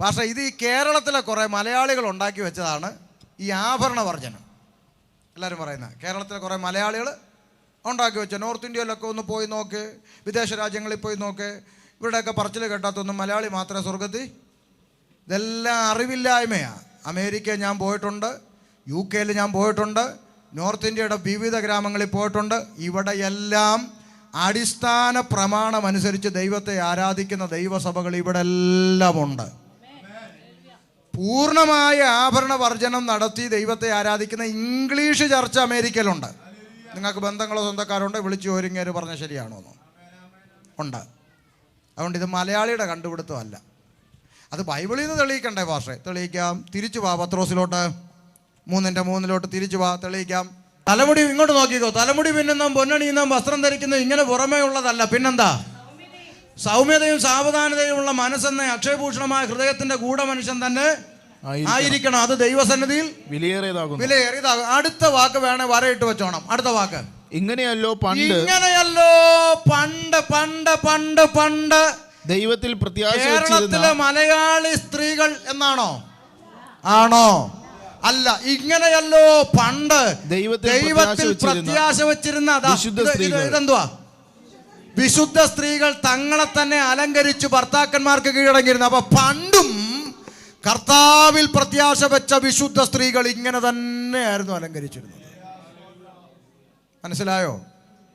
പക്ഷേ ഇത് ഈ കേരളത്തിലെ കുറേ മലയാളികൾ ഉണ്ടാക്കി വെച്ചതാണ് ഈ ആഭരണ വർജനം. എല്ലാവരും പറയുന്നത് കേരളത്തിലെ കുറേ മലയാളികൾ ഉണ്ടാക്കി വെച്ച. നോർത്ത് ഇന്ത്യയിലൊക്കെ ഒന്ന് പോയി നോക്ക്, വിദേശ രാജ്യങ്ങളിൽ പോയി നോക്ക്, ഇവിടെയൊക്കെ പറച്ചിൽ കേട്ടാത്തൊന്നും മലയാളി മാത്രമേ സ്വർഗത്തിൽ. ഇതെല്ലാം അറിവില്ലായ്മയാണ്. അമേരിക്കയിൽ ഞാൻ പോയിട്ടുണ്ട്, UK ഞാൻ പോയിട്ടുണ്ട്, നോർത്ത് ഇന്ത്യയുടെ വിവിധ ഗ്രാമങ്ങളിൽ പോയിട്ടുണ്ട്. ഇവിടെയെല്ലാം അടിസ്ഥാന പ്രമാണം അനുസരിച്ച് ദൈവത്തെ ആരാധിക്കുന്ന ദൈവസഭകൾ ഇവിടെ എല്ലാം ഉണ്ട്. പൂർണ്ണമായ ആഭരണ വർജനം നടത്തി ദൈവത്തെ ആരാധിക്കുന്ന ഇംഗ്ലീഷ് ചർച്ച അമേരിക്കയിലുണ്ട്. നിങ്ങൾക്ക് ബന്ധങ്ങളോ സ്വന്തക്കാരുണ്ടോ വിളിച്ചു ഒരുങ്ങേര് പറഞ്ഞ ശരിയാണോ? ഉണ്ട്. അതുകൊണ്ട് ഇത് മലയാളിയുടെ കണ്ടുപിടുത്തമല്ല. അത് ബൈബിളിൽ നിന്ന് തെളിയിക്കണ്ടേ ഭാഷ? തെളിയിക്കാം. തിരിച്ചു വാ പത്രോസിലോട്ട് 3:3 തിരിച്ചു വാ, തെളിയിക്കാം. തലമുടി ഇങ്ങോട്ട് നോക്കിക്കോ. തലമുടി പിന്നുന്നതും പൊന്നണിയുന്നതും വസ്ത്രം ധരിക്കുന്നതും ഇങ്ങനെ പുറമേ ഉള്ളതല്ല, പിന്നെന്താ? സൗമ്യതയും സാവധാനതയുമുള്ള മനസ്സെന്ന അക്ഷയഭൂഷണമായ ഹൃദയത്തിന്റെ ഗൂഢമനുഷ്യൻ തന്നെ ആയിരിക്കണം. അത് ദൈവസന്നിധിയിൽ വിലയേറിയതാകും. അടുത്ത വാക്ക് വേണേ വരയിട്ട് വെച്ചോണം. അടുത്ത വാക്ക് ഇങ്ങനെയല്ലോ പണ്ട് ദൈവത്തിൽ കേരളത്തിലെ മലയാളി സ്ത്രീകൾ എന്നാണോ? ആണോ? അല്ല. ഇങ്ങനെയല്ലോ പണ്ട് ദൈവത്തിൽ പ്രത്യാശ വെച്ചിരുന്ന ഇതെന്തുവാ? വിശുദ്ധ സ്ത്രീകൾ തങ്ങളെ തന്നെ അലങ്കരിച്ച് ഭർത്താക്കന്മാർക്ക് കീഴടങ്ങിയിരുന്നു. അപ്പൊ പണ്ടും കർത്താവിൽ പ്രത്യാശ വെച്ച വിശുദ്ധ സ്ത്രീകൾ ഇങ്ങനെ തന്നെയായിരുന്നു അലങ്കരിച്ചിരുന്നത്. മനസ്സിലായോ?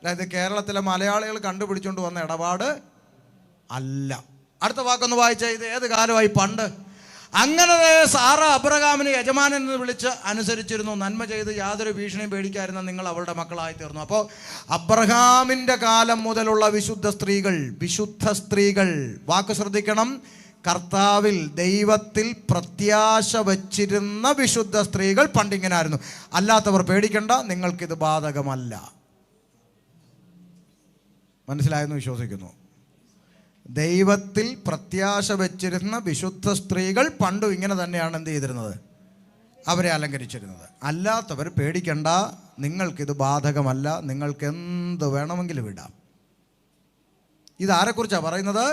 അതായത് കേരളത്തിലെ മലയാളികൾ കണ്ടുപിടിച്ചുകൊണ്ട് വന്ന ഇടപാട് അല്ല. അടുത്ത വാക്കൊന്ന് വായിച്ചാൽ ഇത് ഏത് കാലമായി? പണ്ട്. അങ്ങനെ സാറ അബ്രഹാമിനെ യജമാനൻ എന്ന് വിളിച്ച് അനുസരിച്ചിരുന്നു. നന്മ ചെയ്ത് യാതൊരു ഭീഷണിയും പേടിക്കാതിരുന്ന നിങ്ങൾ അവളുടെ മക്കളായി തീർന്നു. അപ്പോൾ അബ്രഹാമിൻ്റെ കാലം മുതലുള്ള വിശുദ്ധ സ്ത്രീകൾ വാക്ക് ശ്രദ്ധിക്കണം. കർത്താവിൽ ദൈവത്തിൽ പ്രത്യാശ വച്ചിരുന്ന വിശുദ്ധ സ്ത്രീകൾ പണ്ടിങ്ങനായിരുന്നു. അല്ലാത്തവർ പേടിക്കണ്ട, നിങ്ങൾക്കിത് ബാധകമല്ല. മനസ്സിലായെന്ന് വിശ്വസിക്കുന്നു. ദൈവത്തിൽ പ്രത്യാശ വെച്ചിരുന്ന വിശുദ്ധ സ്ത്രീകൾ പണ്ടും ഇങ്ങനെ തന്നെയാണ് എന്ത് ചെയ്തിരുന്നത്? അവരെ അലങ്കരിച്ചിരുന്നത്. അല്ലാത്തവർ പേടിക്കണ്ട, നിങ്ങൾക്കിത് ബാധകമല്ല. നിങ്ങൾക്ക് എന്ത് വേണമെങ്കിലും ഇടാം. ഇതാരെക്കുറിച്ചാണ് പറയുന്നത്?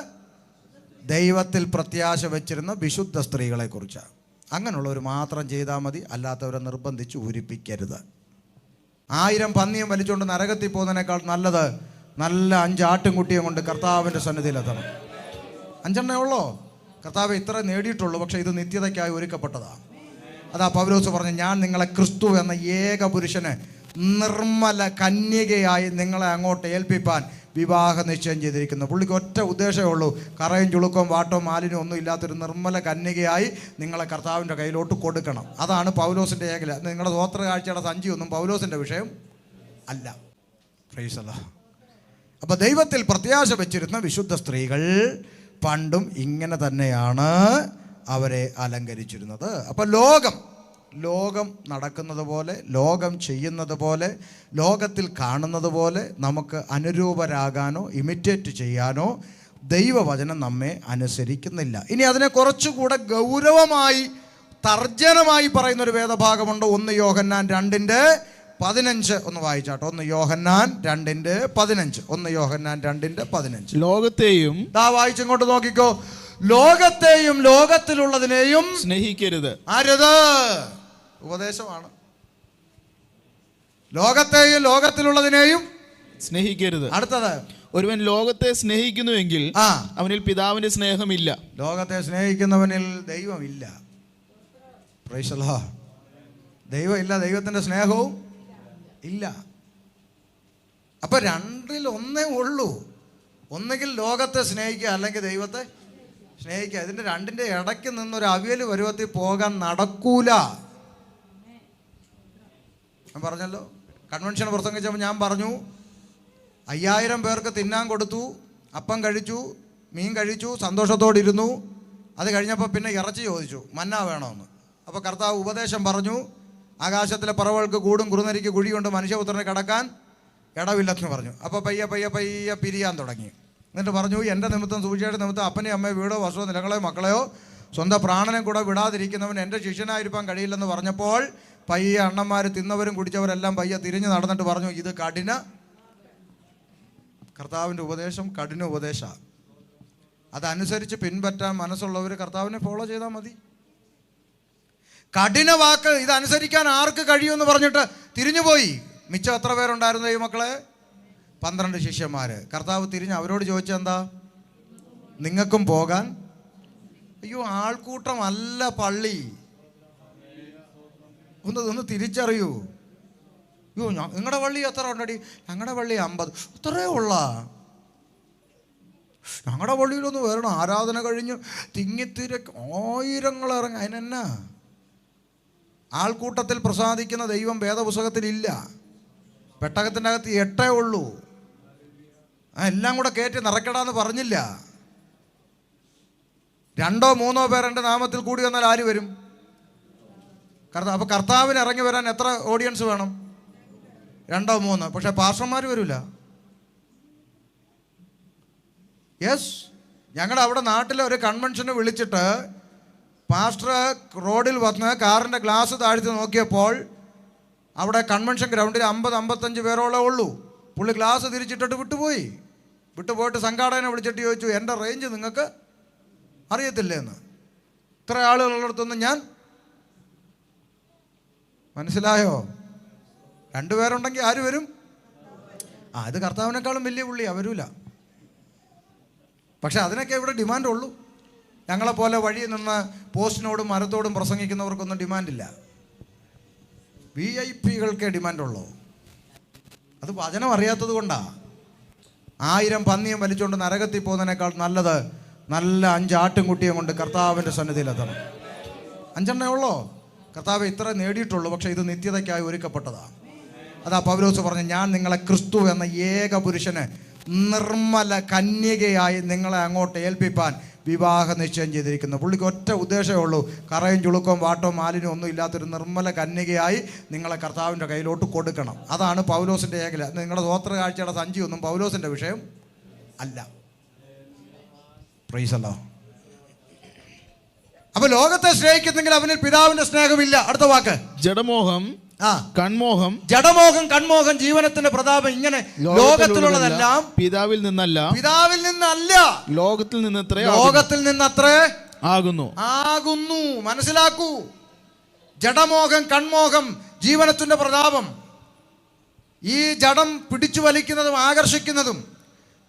ദൈവത്തിൽ പ്രത്യാശ വെച്ചിരുന്ന വിശുദ്ധ സ്ത്രീകളെ കുറിച്ചാണ്. അങ്ങനെയുള്ളവർ മാത്രം ചെയ്താൽ മതി, അല്ലാത്തവരെ നിർബന്ധിച്ച് ഊരിപ്പിക്കരുത്. 1000 പന്നിയും വലിച്ചുകൊണ്ട് നരകത്തിൽ പോകുന്നതിനേക്കാൾ നല്ലത് നല്ല 5 ആട്ടിൻകുട്ടിയും കൊണ്ട് കർത്താവിൻ്റെ സന്നിധിയിലെത്തണം. 5 ഉള്ളോ? കർത്താവ് ഇത്ര നേടിയിട്ടുള്ളൂ, പക്ഷേ ഇത് നിത്യതയ്ക്കായി ഒരുക്കപ്പെട്ടതാണ്. അതാ പൗലോസ് പറഞ്ഞു, ഞാൻ നിങ്ങളെ ക്രിസ്തു എന്ന ഏക പുരുഷന് നിർമ്മല കന്യകയായി നിങ്ങളെ അങ്ങോട്ട് ഏൽപ്പിപ്പാൻ വിവാഹ നിശ്ചയം ചെയ്തിരിക്കുന്നു. പുള്ളിക്ക് ഒറ്റ ഉദ്ദേശമേ ഉള്ളൂ, കറയും ചുളുക്കവും വാട്ടവും മാലിന്യവും ഒന്നും ഇല്ലാത്തൊരു നിർമ്മല കന്യകയായി നിങ്ങളെ കർത്താവിൻ്റെ കയ്യിലോട്ട് കൊടുക്കണം. അതാണ് പൗലോസിൻ്റെ ഏകല. നിങ്ങളുടെ സ്വോത്ര കാഴ്ചയുടെ സഞ്ചിയൊന്നും പൗലോസിൻ്റെ വിഷയം അല്ല. പ്രൈസ് അല്ലാഹ്. അപ്പോൾ ദൈവത്തിൽ പ്രത്യാശ വെച്ചിരുന്ന വിശുദ്ധ സ്ത്രീകൾ പണ്ടും ഇങ്ങനെ തന്നെയാണ് അവരെ അലങ്കരിച്ചിരുന്നത്. അപ്പോൾ ലോകം നടക്കുന്നത് പോലെ, ലോകം ചെയ്യുന്നത് പോലെ, ലോകത്തിൽ കാണുന്നത് പോലെ നമുക്ക് അനുരൂപരാകാനോ ഇമിറ്റേറ്റ് ചെയ്യാനോ ദൈവവചനം നമ്മെ അനുസരിക്കുന്നില്ല. ഇനി അതിനെ കുറച്ചുകൂടെ ഗൗരവമായി തർജ്ജനമായി പറയുന്നൊരു വേദഭാഗമുണ്ട്. 1 യോഹന്നാൻ 2:15 ഒന്ന് വായിച്ചാട്ടോ. 1 യോഹന്നാൻ 2:15. 1 യോഹന്നാൻ 2:15. ലോകത്തെയും വായിച്ചിങ്ങോട്ട് നോക്കിക്കോ. ലോകത്തെയും ലോകത്തിലുള്ളതിനെയും സ്നേഹിക്കരുത്. ആരത്? ഉപദേശമാണ്. ലോകത്തെയും ലോകത്തിലുള്ളതിനെയും സ്നേഹിക്കരുത്. അടുത്തത്, ഒരുവൻ ലോകത്തെ സ്നേഹിക്കുന്നുവെങ്കിൽ അവനിൽ പിതാവിന്റെ സ്നേഹമില്ല. ലോകത്തെ സ്നേഹിക്കുന്നവനിൽ ദൈവമില്ല. പ്രൈസ് അല്ലാഹ്. ദൈവമില്ല, ദൈവത്തിന്റെ സ്നേഹവും ഇല്ല. അപ്പൊ 2ൽ 1 ഉള്ളൂ. ഒന്നുകിൽ ലോകത്തെ സ്നേഹിക്കുക, അല്ലെങ്കിൽ ദൈവത്തെ സ്നേഹിക്കുക. ഇതിന്റെ 2ന്റെ ഇടയ്ക്ക് നിന്നൊരു അവിയൽ പരുവത്തിൽ പോകാൻ നടക്കൂല. ഞാൻ പറഞ്ഞല്ലോ, കൺവെൻഷൻ പ്രസംഗിച്ചപ്പോൾ ഞാൻ പറഞ്ഞു, 5000 പേർക്ക് തിന്നാൻ കൊടുത്തു, അപ്പം കഴിച്ചു, മീൻ കഴിച്ചു, സന്തോഷത്തോടിരുന്നു. അത് കഴിഞ്ഞപ്പോൾ പിന്നെ ഇറച്ചി ചോദിച്ചു, മന്ന വേണമെന്ന്. അപ്പോൾ കർത്താവ് ഉപദേശം പറഞ്ഞു, ആകാശത്തിലെ പറവകൾക്ക് കൂടും കുറുനരിക്ക് കുഴിയുണ്ട്, മനുഷ്യപുത്രനെ കടക്കാൻ ഇടവില്ലെന്ന് പറഞ്ഞു. അപ്പോൾ പയ്യെ പിരിയാൻ തുടങ്ങി. എന്നിട്ട് പറഞ്ഞു, എൻ്റെ നിമിത്തം സൂക്ഷിയുടെ നിമിത്തം അപ്പനെയും അമ്മയോ വീടോ വസ്ത്രമോ നിലങ്ങളെയോ മക്കളെയോ സ്വന്തം പ്രാണനെ കൂടെ വിടാതിരിക്കുന്നവൻ എൻ്റെ ശിഷ്യനായിരിക്കാൻ കഴിയില്ലെന്ന് പറഞ്ഞപ്പോൾ പയ്യെ അണ്ണന്മാർ തിന്നവരും കുടിച്ചവരെല്ലാം പയ്യെ തിരിഞ്ഞ് നടന്നിട്ട് പറഞ്ഞു, ഇത് കഠിന കർത്താവിൻ്റെ ഉപദേശം കഠിന ഉപദേശമാണ്. അതനുസരിച്ച് പിൻപറ്റാൻ മനസ്സുള്ളവർ കർത്താവിനെ ഫോളോ ചെയ്താൽ മതി. കഠിന വാക്ക് ഇതനുസരിക്കാൻ ആർക്ക് കഴിയുമെന്ന് പറഞ്ഞിട്ട് തിരിഞ്ഞുപോയി. മിച്ചം എത്ര പേരുണ്ടായിരുന്നു ഈ മക്കളെ? 12 ശിഷ്യന്മാർ. കർത്താവ് തിരിഞ്ഞ് അവരോട് ചോദിച്ചെന്താ? നിങ്ങൾക്കും പോകാൻ? അയ്യോ, ആൾക്കൂട്ടമല്ല പള്ളി. ഒന്ന് തിരിച്ചറിയൂ. അയ്യോ, നിങ്ങളുടെ പള്ളി എത്ര ഉണ്ടടി? ഞങ്ങളുടെ പള്ളി 50. ഇത്രയേ ഉള്ള? ഞങ്ങളുടെ പള്ളിയിലൊന്ന് വരണം, ആരാധന കഴിഞ്ഞ് തിങ്ങിത്തിരക്ക് ആയിരങ്ങൾ ഇറങ്ങി. അതിനെന്നാ? ആൾക്കൂട്ടത്തിൽ പ്രസാദിക്കുന്ന ദൈവം വേദപുസ്തകത്തിലില്ല. പെട്ടകത്തിൻ്റെ അകത്ത് 8 ഉള്ളൂ. എല്ലാം കൂടെ കയറ്റി നിറയ്ക്കടാന്ന് പറഞ്ഞില്ല. 2 or 3 പേർ എൻ്റെ നാമത്തിൽ കൂടി വന്നാൽ ആര് വരും? അപ്പോൾ കർത്താവിന് ഇറങ്ങി വരാൻ എത്ര ഓഡിയൻസ് വേണം? 2 or 3. പക്ഷേ പാസ്റ്റർമാർ വരില്ല. യെസ്, ഞങ്ങളുടെ അവിടെ നാട്ടിലെ ഒരു കൺവെൻഷന് വിളിച്ചിട്ട് പാസ്റ്റർ റോഡിൽ വന്ന് കാറിൻ്റെ ഗ്ലാസ് താഴ്ത്തി നോക്കിയപ്പോൾ അവിടെ കൺവെൻഷൻ ഗ്രൗണ്ടിൽ 50-55 പേരോളേ ഉള്ളൂ. പുള്ളി ഗ്ലാസ് തിരിച്ചിട്ടിട്ട് വിട്ടുപോയിട്ട് സംഘാടകനെ വിളിച്ചിട്ട് ചോദിച്ചു, എൻ്റെ റേഞ്ച് നിങ്ങൾക്ക് അറിയത്തില്ലേ എന്ന്. ഇത്ര ആളുകളുള്ളടത്തൊന്നും ഞാൻ മനസ്സിലായോ? 2 പേരുണ്ടെങ്കിൽ ആര് വരും? ഇത് കർത്താവിനേക്കാളും വലിയ പുള്ളിയാണ്, വരൂല. പക്ഷെ അതിനൊക്കെ ഇവിടെ ഡിമാൻഡുള്ളൂ. ഞങ്ങളെപ്പോലെ വഴി നിന്ന് പോസ്റ്റിനോടും മരത്തോടും പ്രസംഗിക്കുന്നവർക്കൊന്നും ഡിമാൻഡില്ല. VIP-കൾക്കേ ഡിമാൻഡുള്ളൂ. അത് വചനം അറിയാത്തത് കൊണ്ടാണ്. 1000 പന്നിയും വലിച്ചുകൊണ്ട് നരകത്തിൽ പോകുന്നതിനേക്കാൾ നല്ലത് നല്ല 5 ആട്ടിൻകുട്ടിയും കൊണ്ട് കർത്താവിൻ്റെ സന്നിധിയിലെത്തണം. 5 ഉള്ളോ? കർത്താവ് ഇത്ര നേടിയിട്ടുള്ളൂ, പക്ഷേ ഇത് നിത്യതയ്ക്കായി ഒരുക്കപ്പെട്ടതാണ്. അതാ പൗലോസ് പറഞ്ഞു, ഞാൻ നിങ്ങളെ ക്രിസ്തു എന്ന ഏക പുരുഷന് നിർമ്മല കന്യകയായി നിങ്ങളെ അങ്ങോട്ട് ഏൽപ്പിപ്പാൻ വിവാഹ നിശ്ചയം ചെയ്തിരിക്കുന്നു. പുള്ളിക്ക് ഒറ്റ ഉദ്ദേശമേ ഉള്ളൂ, കറയും ചുളുക്കവും വാട്ടവും മാലിന്യവും ഒന്നും ഇല്ലാത്തൊരു നിർമ്മല കന്യകയായി നിങ്ങളെ കർത്താവിൻ്റെ കയ്യിലോട്ട് കൊടുക്കണം. അതാണ് പൗലോസിൻ്റെ ഏകല. നിങ്ങളുടെ സ്വോത്ര കാഴ്ചയുടെ സഞ്ചിയൊന്നും പൗലോസിൻ്റെ വിഷയം അല്ല. പ്രൈസ് അല്ലാഹ്. അപ്പൊ ലോകത്തെ സ്നേഹിക്കുന്നെങ്കിൽ അവനിൽ പിതാവിന്റെ സ്നേഹമില്ല. അടുത്ത വാക്ക് ജഡമോഹം, കൺമോഹം. ജഡമോഹം, കൺമോഹം, ജീവനത്തിന്റെ പ്രതാപം. ഇങ്ങനെ ലോകത്തിലുള്ളതെല്ലാം പിതാവിൽ നിന്നല്ല, ലോകത്തിൽ നിന്നത്രേ ആകുന്നു. മനസ്സിലാക്കൂ. ജഡമോഹം, കൺമോഹം, ജീവനത്തിന്റെ പ്രതാപം. ഈ ജഡം പിടിച്ചു വലിക്കുന്നതും ആകർഷിക്കുന്നതും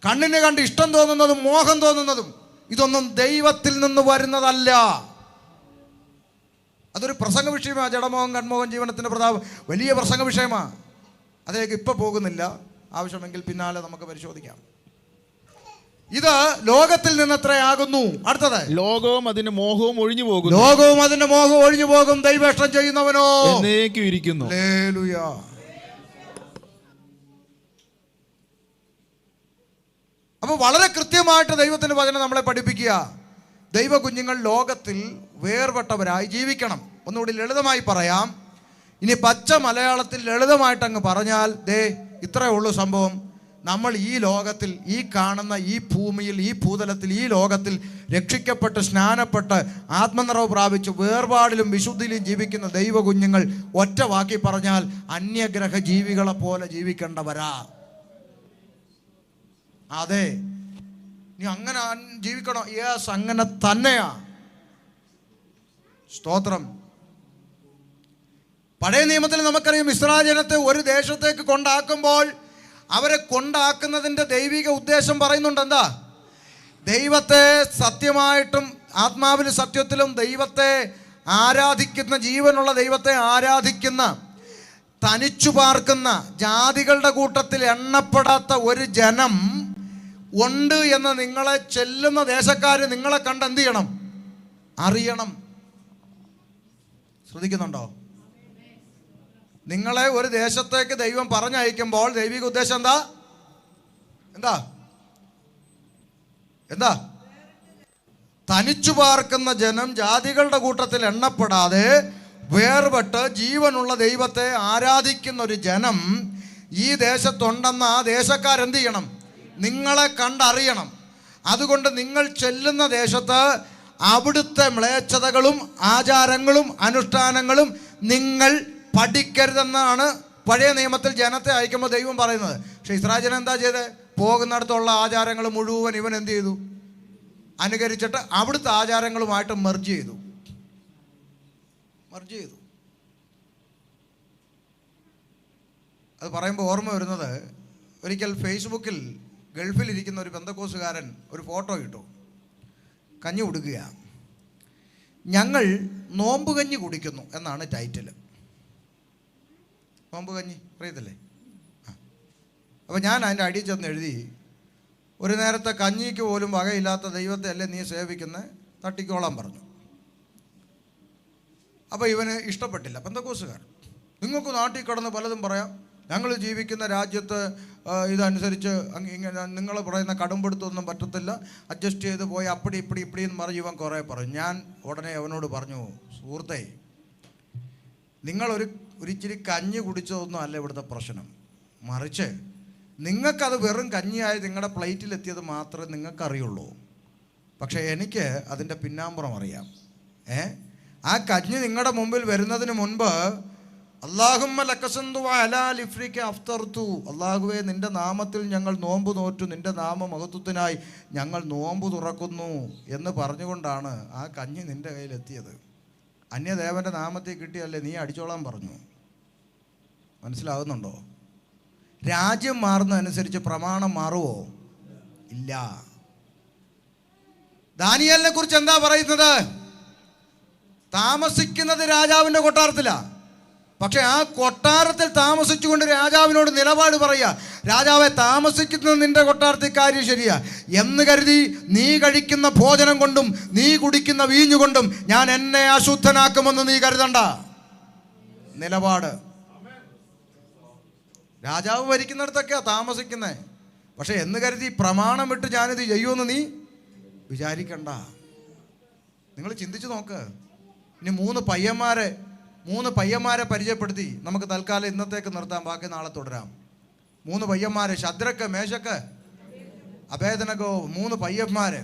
കണ്ണിന് കണ്ട് ഇഷ്ടം തോന്നുന്നതും മോഹം തോന്നുന്നതും ഇതൊന്നും ദൈവത്തിൽ നിന്ന് വരുന്നതല്ല. അതൊരു പ്രസംഗ വിഷയമാണ്. ജഡമോഹം, കൺമോഹം, ജീവനത്തിൻ്റെ പ്രതാപം വലിയ പ്രസംഗ വിഷയമാണ്. അതിലേക്ക് ഇപ്പോൾ പോകുന്നില്ല. ആവശ്യമെങ്കിൽ പിന്നാലെ നമുക്ക് പരിശോധിക്കാം. ഇത് ലോകത്തിൽ നിന്നത്ര ആകുന്നു. അടുത്തത് ലോകവും അതിന്റെ മോഹവും ഒഴിഞ്ഞു പോകും. ലോകവും അതിന്റെ മോഹവും ഒഴിഞ്ഞു പോകും. ദൈവേഷ്ടം ചെയ്യുന്നവനോ എന്നേക്കും ഇരിക്കുന്നു. ഹല്ലേലൂയ. അപ്പോൾ വളരെ കൃത്യമായിട്ട് ദൈവത്തിൻ്റെ വചനം നമ്മളെ പഠിപ്പിക്കുക. ദൈവ കുഞ്ഞുങ്ങൾ ലോകത്തിൽ വേർപെട്ടവരായി ജീവിക്കണം. ഒന്നുകൂടി ലളിതമായി പറയാം. ഇനി പച്ച മലയാളത്തിൽ ലളിതമായിട്ട് അങ്ങ് പറഞ്ഞാൽ ഇത്രയേ ഉള്ളൂ സംഭവം. നമ്മൾ ഈ ലോകത്തിൽ, ഈ കാണുന്ന ഈ ഭൂമിയിൽ, ഈ ഭൂതലത്തിൽ, ഈ ലോകത്തിൽ രക്ഷിക്കപ്പെട്ട് സ്നാനപ്പെട്ട് ആത്മനിറവ് പ്രാപിച്ച് വേർപാടിലും വിശുദ്ധിയിലും ജീവിക്കുന്ന ദൈവ കുഞ്ഞുങ്ങൾ ഒറ്റ വാക്കി പറഞ്ഞാൽ അന്യഗ്രഹ ജീവികളെ പോലെ ജീവിക്കേണ്ടവരാ. അതെ, നീ അങ്ങനെ ജീവിക്കണോ? യെസ്, അങ്ങനെ തന്നെയാ. സ്തോത്രം. പഴയ നിയമത്തിൽ നമുക്കറിയാം, ഇസ്രായേൽ ജനത്തെ ഒരു ദേശത്തേക്ക് കൊണ്ടാക്കുമ്പോൾ അവരെ കൊണ്ടാക്കുന്നതിൻ്റെ ദൈവിക ഉദ്ദേശം പറയുന്നുണ്ട്. എന്താ? ദൈവത്തെ സത്യമായിട്ടും ആത്മാവിലും സത്യത്തിലും ദൈവത്തെ ആരാധിക്കുന്ന, ജീവനുള്ള ദൈവത്തെ ആരാധിക്കുന്ന, തനിച്ചു പാർക്കുന്ന ജാതികളുടെ കൂട്ടത്തിൽ എണ്ണപ്പെടാത്ത ഒരു ജനം ഉണ്ട് എന്ന് നിങ്ങളെ ചെല്ലുന്ന ദേശക്കാർ നിങ്ങളെ കണ്ട് എന്ത് ചെയ്യണം? അറിയണം. ശ്രദ്ധിക്കുന്നുണ്ടോ? നിങ്ങളെ ഒരു ദേശത്തേക്ക് ദൈവം പറഞ്ഞയക്കുമ്പോൾ ദൈവിക ഉദ്ദേശം എന്താ? എന്താ എന്താ തനിച്ചു പാർക്കുന്ന ജനം ജാതികളുടെ കൂട്ടത്തിൽ എണ്ണപ്പെടാതെ വേർപെട്ട് ജീവനുള്ള ദൈവത്തെ ആരാധിക്കുന്ന ഒരു ജനം ഈ ദേശത്തുണ്ടെന്ന് ആ ദേശക്കാരെന്ത് ചെയ്യണം? നിങ്ങളെ കണ്ടറിയണം. അതുകൊണ്ട് നിങ്ങൾ ചെല്ലുന്ന ദേശത്ത് അവിടുത്തെ മ്ലേച്ഛതകളും ആചാരങ്ങളും അനുഷ്ഠാനങ്ങളും നിങ്ങൾ പഠിക്കരുതെന്നാണ് പഴയ നിയമത്തിൽ ജനത്തെ അയക്കുമ്പോൾ ദൈവം പറയുന്നത്. പക്ഷേ ഇസ്രായേൽ ജനം എന്താ ചെയ്തത്? പോകുന്നിടത്തുള്ള ആചാരങ്ങൾ മുഴുവൻ ഇവൻ എന്ത് ചെയ്തു? അനുകരിച്ചിട്ട് അവിടുത്തെ ആചാരങ്ങളുമായിട്ട് മെർജ് ചെയ്തു. അത് പറയുമ്പോൾ ഓർമ്മ വരുന്നത്, ഒരിക്കൽ ഫേസ്ബുക്കിൽ ഗൾഫിലിരിക്കുന്ന ഒരു പെന്തക്കോസുകാരൻ ഒരു ഫോട്ടോ ഇട്ടു. കഞ്ഞി കുടിക്കുക, ഞങ്ങൾ നോമ്പ് കഞ്ഞി കുടിക്കുന്നു എന്നാണ് ടൈറ്റിൽ. നോമ്പ് കഞ്ഞി അറിയത്തില്ലേ? അപ്പോൾ ഞാൻ അതിൻ്റെ അടിയിൽ ചെന്ന് എഴുതി, ഒരു നേരത്തെ കഞ്ഞിക്ക് പോലും വകയില്ലാത്ത ദൈവത്തെ അല്ലേ നീ സേവിക്കുന്നത്, തട്ടിക്കോളാൻ പറഞ്ഞു. അപ്പോൾ ഇവന് ഇഷ്ടപ്പെട്ടില്ല. പെന്തക്കോസുകാരൻ, നിങ്ങൾക്ക് നാട്ടിൽ കിടന്ന് പലതും പറയാം, ഞങ്ങൾ ജീവിക്കുന്ന രാജ്യത്ത് ഇതനുസരിച്ച് ഇങ്ങനെ നിങ്ങൾ പറയുന്ന കടുംപിടുത്തൊന്നും പറ്റത്തില്ല, അഡ്ജസ്റ്റ് ചെയ്ത് പോയി അപ്പടി ഇപ്പടി എന്ന് പറഞ്ഞ് ഇവൻ കുറേ പറഞ്ഞു. ഞാൻ ഉടനെ അവനോട് പറഞ്ഞു, സുഹൃത്തേ, ഒരിച്ചിരി കഞ്ഞി കുടിച്ചതൊന്നും അല്ല ഇവിടുത്തെ പ്രശ്നം, മറിച്ച് നിങ്ങൾക്കത് വെറും കഞ്ഞിയായി നിങ്ങളുടെ പ്ലേറ്റിലെത്തിയത് മാത്രമേ നിങ്ങൾക്കറിയുള്ളൂ. പക്ഷേ എനിക്ക് അതിൻ്റെ പിന്നാമ്പുറം അറിയാം. ആ കഞ്ഞി നിങ്ങളുടെ മുമ്പിൽ വരുന്നതിന് മുൻപ് അല്ലാഹുമ്മ ലക്കസന്തു അലാ ലിഫ്രിക അഫ്തർതു, അല്ലാഹുവേ നിൻ്റെ നാമത്തിൽ ഞങ്ങൾ നോമ്പ് നോറ്റു, നിൻ്റെ നാമ മഹത്വത്തിനായി ഞങ്ങൾ നോമ്പ് തുറക്കുന്നു എന്ന് പറഞ്ഞുകൊണ്ടാണ് ആ കഞ്ഞി നിൻ്റെ കയ്യിലെത്തിയത്. അന്യദേവൻ്റെ നാമത്തിൽ കിട്ടിയല്ലേ നീ അടിച്ചോളാൻ പറഞ്ഞു. മനസ്സിലാകുന്നുണ്ടോ? രാജ്യം മാറുന്നതനുസരിച്ച് പ്രമാണം മാറുമോ? ഇല്ല. ദാനിയേലിനെ കുറിച്ച് എന്താ പറയുന്നത്? താമസിക്കുന്നത് രാജാവിൻ്റെ കൊട്ടാരത്തിലാണ്. പക്ഷെ ആ കൊട്ടാരത്തിൽ താമസിച്ചുകൊണ്ട് രാജാവിനോട് നിലപാട് പറയുക, രാജാവെ താമസിക്കുന്നത് നിന്റെ കൊട്ടാരത്തിൽ കാര്യം ശരിയാ എന്ന് കരുതി നീ കഴിക്കുന്ന ഭോജനം കൊണ്ടും നീ കുടിക്കുന്ന വീഞ്ഞുകൊണ്ടും ഞാൻ എന്നെ അശുദ്ധനാക്കുമെന്ന് നീ കരുതണ്ട. നിലപാട്. രാജാവ് ഭരിക്കുന്നിടത്തൊക്കെയാ താമസിക്കുന്നത്. പക്ഷെ എന്ന് കരുതി പ്രമാണം വിട്ട് ഞാനിത് ചെയ്യുമെന്ന് നീ വിചാരിക്കണ്ട. നിങ്ങൾ ചിന്തിച്ചു നോക്ക്. ഇനി മൂന്ന് പയ്യന്മാരെ പരിചയപ്പെടുത്തി നമുക്ക് തൽക്കാലം ഇന്നത്തേക്ക് നിർത്താം, ബാക്കി നാളെ തുടരാം. 3 പയ്യന്മാര്, ശദ്രക്ക്, മേശക്ക്, അഭേദനകോ, 3 പയ്യന്മാര്.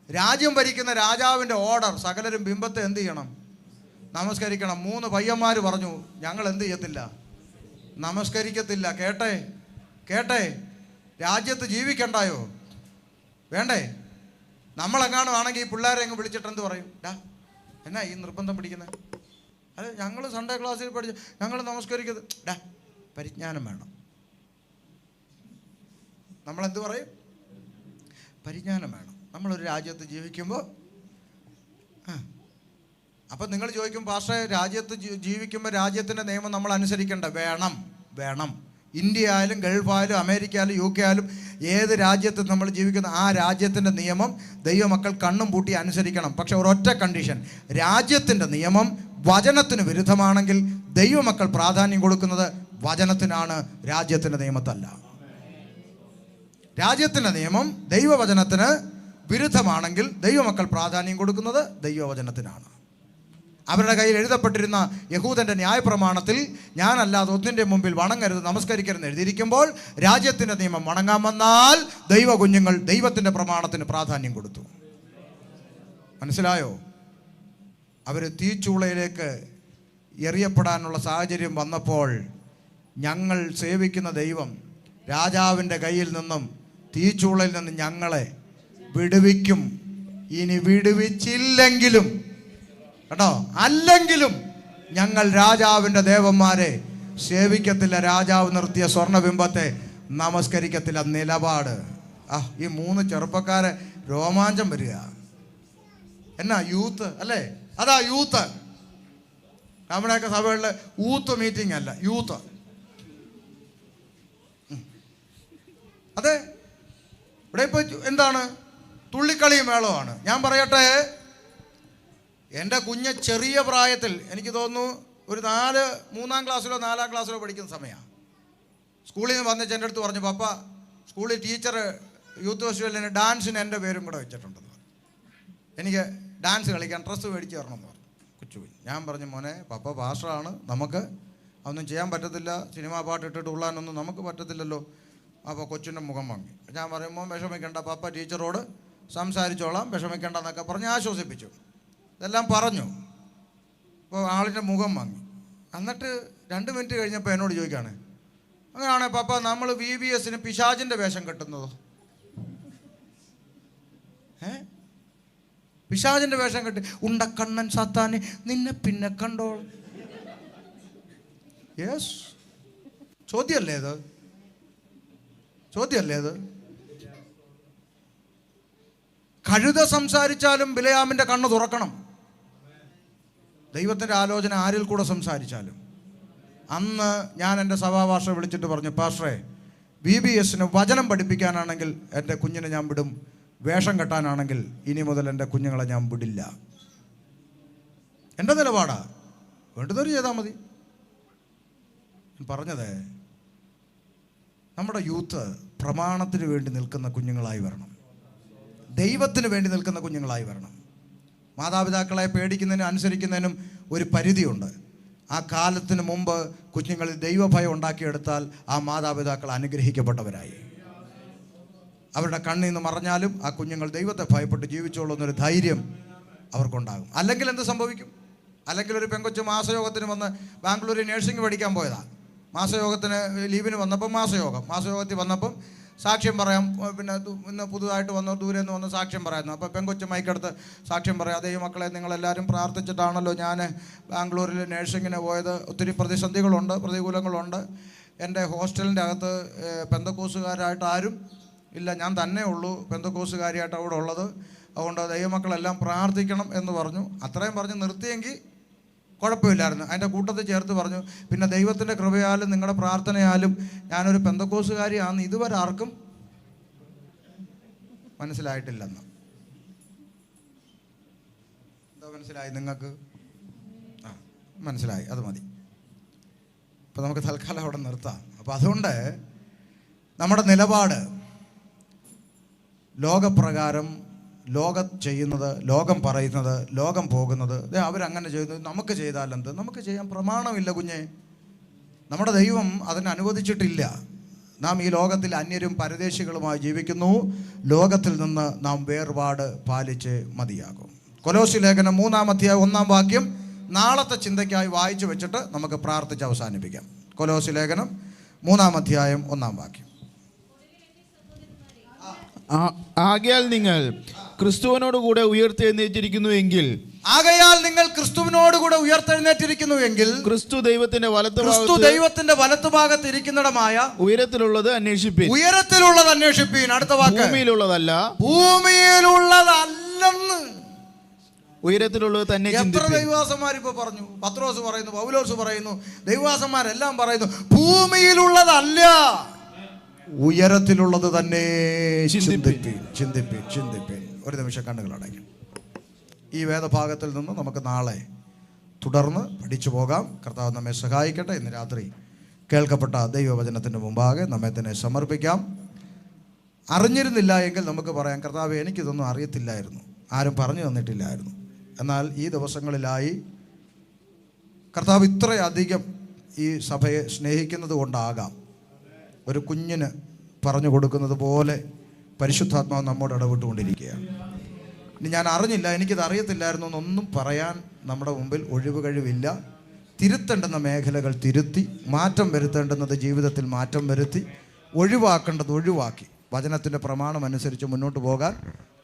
രാജ്യം ഭരിക്കുന്ന രാജാവിൻ്റെ ഓർഡർ, സകലരും ബിംബത്തെ എന്ത് ചെയ്യണം? നമസ്കരിക്കണം. 3 പയ്യന്മാർ പറഞ്ഞു, ഞങ്ങൾ എന്ത് ചെയ്യത്തില്ല? നമസ്കരിക്കത്തില്ല. കേട്ടെ, രാജ്യത്ത് ജീവിക്കണ്ടായോ? വേണ്ടേ? നമ്മളെങ്ങാനും ആണെങ്കിൽ ഈ പിള്ളേരെ അങ്ങ് വിളിച്ചിട്ട് എന്ത് പറയും? എന്നാ ഈ നിർബന്ധം പിടിക്കുന്നത്? അല്ല, ഞങ്ങൾ സൺഡേ ക്ലാസ്സിൽ പഠിച്ച് ഞങ്ങൾ നമസ്കരിക്കുന്നത്. പരിജ്ഞാനം വേണം. നമ്മളെന്ത് പറയും? പരിജ്ഞാനം വേണം. നമ്മളൊരു രാജ്യത്ത് ജീവിക്കുമ്പോൾ അപ്പം നിങ്ങൾ ചോദിക്കും, പാസ്റ്ററെ രാജ്യത്ത് ജീവിക്കുമ്പോൾ രാജ്യത്തിൻ്റെ നിയമം നമ്മൾ അനുസരിക്കേണ്ട? വേണം. ഇന്ത്യ ആയാലും ഗൾഫായാലും അമേരിക്ക ആയാലും UK ആയാലും ഏത് രാജ്യത്ത് നമ്മൾ ജീവിക്കുന്ന ആ രാജ്യത്തിൻ്റെ നിയമം ദൈവമക്കൾ കണ്ണും പൂട്ടി അനുസരിക്കണം. പക്ഷെ ഒരൊറ്റ കണ്ടീഷൻ, രാജ്യത്തിൻ്റെ നിയമം വചനത്തിന് വിരുദ്ധമാണെങ്കിൽ ദൈവമക്കൾ പ്രാധാന്യം കൊടുക്കുന്നത് വചനത്തിനാണ്, രാജ്യത്തിൻ്റെ നിയമത്തല്ല. രാജ്യത്തിൻ്റെ നിയമം ദൈവവചനത്തിന് വിരുദ്ധമാണെങ്കിൽ ദൈവമക്കൾ പ്രാധാന്യം കൊടുക്കുന്നത് ദൈവവചനത്തിനാണ്. അവരുടെ കയ്യിൽ എഴുതപ്പെട്ടിരുന്ന യഹൂദൻ്റെ ന്യായപ്രമാണത്തിൽ ഞാനല്ലാതെ ഒന്നിൻ്റെ മുമ്പിൽ വണങ്ങരുത്, നമസ്കരിക്കരുതെന്ന് എഴുതിയിരിക്കുമ്പോൾ രാജ്യത്തിൻ്റെ നിയമം വണങ്ങാൻ വന്നാൽ ദൈവ കുഞ്ഞുങ്ങൾ ദൈവത്തിൻ്റെ പ്രമാണത്തിന് പ്രാധാന്യം കൊടുത്തു. മനസ്സിലായോ? അവർ തീച്ചൂളയിലേക്ക് എറിയപ്പെടാനുള്ള സാഹചര്യം വന്നപ്പോൾ ഞങ്ങൾ സേവിക്കുന്ന ദൈവം രാജാവിൻ്റെ കയ്യിൽ നിന്നും തീച്ചൂളയിൽ നിന്ന് ഞങ്ങളെ വിടുവിക്കും. ഇനി വിടുവിച്ചില്ലെങ്കിലും കേട്ടോ, അല്ലെങ്കിലും ഞങ്ങൾ രാജാവിൻ്റെ ദേവന്മാരെ സേവിക്കത്തില്ല, രാജാവ് നിർത്തിയ സ്വർണ്ണബിംബത്തെ നമസ്കരിക്കത്തില്ല. നിലപാട്. ഈ 3 ചെറുപ്പക്കാരെ രോമാഞ്ചം വരിക. എന്നാ യൂത്ത് അല്ലേ? അതാ യൂത്ത്. നമ്മുടെയൊക്കെ സഭകളിൽ യൂത്ത് മീറ്റിംഗ് അല്ല, യൂത്ത്. അതെ, ഇവിടെ ഇപ്പോൾ എന്താണ്? തുള്ളിക്കളിയും മേളമാണ്. ഞാൻ പറയട്ടെ, എൻ്റെ കുഞ്ഞ് ചെറിയ പ്രായത്തിൽ, എനിക്ക് തോന്നുന്നു ഒരു 3-ാം ക്ലാസ്സിലോ 4-ാം ക്ലാസ്സിലോ പഠിക്കുന്ന സമയമാണ്, സ്കൂളിൽ നിന്ന് വന്നിട്ട് എൻ്റെ അടുത്ത് പറഞ്ഞു, പപ്പ സ്കൂളിൽ ടീച്ചർ യൂത്ത് ഫെസ്റ്റിവലിന് ഡാൻസിന് എൻ്റെ പേരും കൂടെ വെച്ചിട്ടുണ്ടെന്ന് പറഞ്ഞു. എനിക്ക് ഡാൻസ് കളിക്കാൻ ഡ്രസ്സ് മേടിച്ച് തരണമെന്ന് പറഞ്ഞു. കൊച്ചുകുഞ്ഞ്. ഞാൻ പറഞ്ഞു, മോനെ പപ്പ പാസ്റ്ററാണ്, നമുക്ക് അതൊന്നും ചെയ്യാൻ പറ്റത്തില്ല, സിനിമാ പാട്ട് ഇട്ടിട്ട് ഉള്ളാനൊന്നും നമുക്ക് പറ്റത്തില്ലല്ലോ. അപ്പോൾ കൊച്ചിൻ്റെ മുഖം വാങ്ങി. ഞാൻ പറയുമ്പോൾ വിഷമിക്കേണ്ട, പപ്പ ടീച്ചറോട് സംസാരിച്ചോളാം, വിഷമിക്കേണ്ടെന്നൊക്കെ പറഞ്ഞ് ആശ്വസിപ്പിച്ചു. ഇതെല്ലാം പറഞ്ഞു. അപ്പോൾ ആളിൻ്റെ മുഖം വാങ്ങി. എന്നിട്ട് 2 മിനിറ്റ് കഴിഞ്ഞപ്പോൾ എന്നോട് ചോദിക്കുകയാണ്, അങ്ങനെയാണേ പപ്പ നമ്മൾ VBSന് പിശാചിൻ്റെ വേഷം കെട്ടുന്നതോ? പിശാചിന്റെ വേഷം കെട്ടി ഉണ്ടക്കണ്ണൻ സാത്താനെ നിന്നെ പിന്നെ കണ്ടോ. യെസ്, ചോദ്യമല്ലേ ഇത്? ചോദ്യമല്ലേ ഇത്? കഴുത സംസാരിച്ചാലും ബിലയാമിന്റെ കണ്ണ് തുറക്കണം. ദൈവത്തിൻ്റെ ആലോചന ആരിൽ കൂടെ സംസാരിച്ചാലും. അന്ന് ഞാൻ എൻ്റെ സഭാഭാഷ വിളിച്ചിട്ട് പറഞ്ഞു, പാസ്റ്ററെ, BBSന് വചനം പഠിപ്പിക്കാനാണെങ്കിൽ എൻ്റെ കുഞ്ഞിനെ ഞാൻ വിടും, വേഷം കെട്ടാനാണെങ്കിൽ ഇനി മുതൽ എൻ്റെ കുഞ്ഞുങ്ങളെ ഞാൻ വിടില്ല. എൻ്റെ നിലപാടാ, വേണ്ടതൊരു ചെയ്താൽ മതി. പറഞ്ഞത് നമ്മുടെ യൂത്ത് പ്രമാണത്തിന് വേണ്ടി നിൽക്കുന്ന കുഞ്ഞുങ്ങളായി വരണം, ദൈവത്തിന് വേണ്ടി നിൽക്കുന്ന കുഞ്ഞുങ്ങളായി വരണം. മാതാപിതാക്കളെ പേടിക്കുന്നതിനും അനുസരിക്കുന്നതിനും ഒരു പരിധിയുണ്ട്. ആ കാലത്തിന് മുമ്പ് കുഞ്ഞുങ്ങളിൽ ദൈവഭയം ഉണ്ടാക്കിയെടുത്താൽ ആ മാതാപിതാക്കൾ അനുഗ്രഹിക്കപ്പെട്ടവരായി. അവരുടെ കണ്ണിൽ നിന്ന് മറഞ്ഞാലും ആ കുഞ്ഞുങ്ങൾ ദൈവത്തെ ഭയപ്പെട്ട് ജീവിച്ചോളൂ എന്നൊരു ധൈര്യം അവർക്കുണ്ടാകും. അല്ലെങ്കിൽ എന്ത് സംഭവിക്കും? അല്ലെങ്കിൽ ഒരു പെങ്കൊച്ച് മാസയോഗത്തിന് വന്ന് ബാംഗ്ലൂരിൽ നേഴ്സിംഗ് പഠിക്കാൻ പോയതാണ്. മാസയോഗത്തിന് ലീവിന് വന്നപ്പം മാസയോഗത്തിൽ വന്നപ്പം സാക്ഷ്യം പറയാം. പിന്നെ ഇന്ന് പുതുതായിട്ട് വന്ന ദൂരെ നിന്ന് വന്ന് സാക്ഷ്യം പറയായിരുന്നു. അപ്പോൾ പെങ്കൊച്ച് മൈക്കെടുത്ത് സാക്ഷ്യം പറയാം, അതേ മക്കളെ, നിങ്ങളെല്ലാവരും പ്രാർത്ഥിച്ചിട്ടാണല്ലോ ഞാൻ ബാംഗ്ലൂരിൽ നേഴ്സിങ്ങിന് പോയത്. ഒത്തിരി പ്രതിസന്ധികളുണ്ട്, പ്രതികൂലങ്ങളുണ്ട്. എൻ്റെ ഹോസ്റ്റലിൻ്റെ അകത്ത് പെന്തക്കോസുകാരായിട്ട് ആരും ഇല്ല, ഞാൻ തന്നെ ഉള്ളൂ പെന്തക്കോസുകാരിയായിട്ട് അവിടെ ഉള്ളത്. അതുകൊണ്ട് ദൈവമക്കളെല്ലാം പ്രാർത്ഥിക്കണം എന്ന് പറഞ്ഞു. അത്രയും പറഞ്ഞ് നിർത്തിയെങ്കിൽ കുഴപ്പമില്ലായിരുന്നു. അതിൻ്റെ കൂട്ടത്തിൽ ചേർത്ത് പറഞ്ഞു, പിന്നെ ദൈവത്തിൻ്റെ കൃപയാലും നിങ്ങളുടെ പ്രാർത്ഥനയാലും ഞാനൊരു പെന്തക്കോസുകാരിയാണെന്ന് ഇതുവരെ ആർക്കും മനസ്സിലായിട്ടില്ലെന്ന്. എന്താ മനസ്സിലായി നിങ്ങൾക്ക്? ആ, മനസ്സിലായി, അത് മതി. അപ്പോൾ നമുക്ക് തൽക്കാലം അവിടെ നിർത്താം. അപ്പോൾ അതുകൊണ്ട് നമ്മുടെ നിലപാട് ലോകപ്രകാരം, ലോകം ചെയ്യുന്നത്, ലോകം പറയുന്നത്, ലോകം പോകുന്നത്, അവരങ്ങനെ ചെയ്യുന്നത്, നമുക്ക് ചെയ്താലെന്ത്? നമുക്ക് ചെയ്യാൻ പ്രമാണമില്ല കുഞ്ഞെ. നമ്മുടെ ദൈവം അതിനെ അനുവദിച്ചിട്ടില്ല. നാം ഈ ലോകത്തിൽ അന്യരും പരദേശികളുമായി ജീവിക്കുന്നു. ലോകത്തിൽ നിന്ന് നാം വേർപാട് പാലിച്ച് മതിയാകും. കൊലോസ്യ ലേഖനം 3-1 നാളത്തെ ചിന്തയ്ക്കായി വായിച്ചു വെച്ചിട്ട് നമുക്ക് പ്രാർത്ഥിച്ച് അവസാനിപ്പിക്കാം. കൊലോസ്യ ലേഖനം 3-1. ആകയാൽ നിങ്ങൾ ക്രിസ്തുവിനോടുകൂടെ ഉയർത്തെഴുന്നേറ്റിരിക്കുന്നുവെങ്കിൽ ക്രിസ്തു ദൈവത്തിന്റെ വലത്തുഭാഗത്ത് ഇരിക്കുന്നിടമായ ഉയരത്തിലുള്ളത് അന്വേഷിപ്പീൻ. അടുത്ത വാക്ക് ഭൂമിയിലുള്ളതല്ല, ഭൂമിയിലുള്ളതല്ലെന്ന്. ഉയരത്തിലുള്ളത് തന്നെ. എത്ര ദൈവദാസന്മാർ ഇപ്പൊ പറഞ്ഞു? പത്രോസ് പറയുന്നു, പൗലോസ് പറയുന്നു, ദൈവദാസന്മാരെല്ലാം പറയുന്നു, ഭൂമിയിലുള്ളതല്ല, ഉയരത്തിലുള്ളത് തന്നെ ചിന്തിപ്പീൻ. ഒരു നിമിഷം കണ്ണുകൾ അടയ്ക്കും. ഈ വേദഭാഗത്തിൽ നിന്ന് നമുക്ക് നാളെ തുടർന്ന് പഠിച്ചു പോകാം. കർത്താവ് നമ്മെ സഹായിക്കട്ടെ. ഇന്ന് രാത്രി കേൾക്കപ്പെട്ട ദൈവവചനത്തിൻ്റെ മുമ്പാകെ നമ്മെ തന്നെ സമർപ്പിക്കാം. അറിഞ്ഞിരുന്നില്ല എങ്കിൽ നമുക്ക് പറയാം, കർത്താവ്, എനിക്കിതൊന്നും അറിയത്തില്ലായിരുന്നു, ആരും പറഞ്ഞു തന്നിട്ടില്ലായിരുന്നു. എന്നാൽ ഈ ദിവസങ്ങളിലായി കർത്താവ് ഇത്രയധികം ഈ സഭയെ സ്നേഹിക്കുന്നത് കൊണ്ടാകാം ഒരു കുഞ്ഞിന് പറഞ്ഞു കൊടുക്കുന്നത് പോലെ പരിശുദ്ധാത്മാവ് നമ്മോട് ഇടപെട്ടുകൊണ്ടിരിക്കുകയാണ്. ഇനി ഞാൻ അറിഞ്ഞില്ല, എനിക്കിത് അറിയത്തില്ലായിരുന്നു എന്നൊന്നും പറയാൻ നമ്മുടെ മുമ്പിൽ ഒഴിവ് കഴിവില്ല. തിരുത്തേണ്ടുന്ന മേഖലകൾ തിരുത്തി, മാറ്റം വരുത്തേണ്ടുന്നത് ജീവിതത്തിൽ മാറ്റം വരുത്തി, ഒഴിവാക്കേണ്ടത് ഒഴിവാക്കി വചനത്തിൻ്റെ പ്രമാണം അനുസരിച്ച് മുന്നോട്ട് പോകാൻ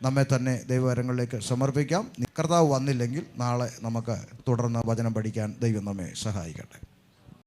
നമ്മെ തന്നെ ദൈവകരങ്ങളിലേക്ക് സമർപ്പിക്കാം. കർത്താവ് വന്നില്ലെങ്കിൽ നാളെ നമുക്ക് തുടർന്ന് വചനം പഠിക്കാൻ ദൈവം നമ്മെ സഹായിക്കട്ടെ.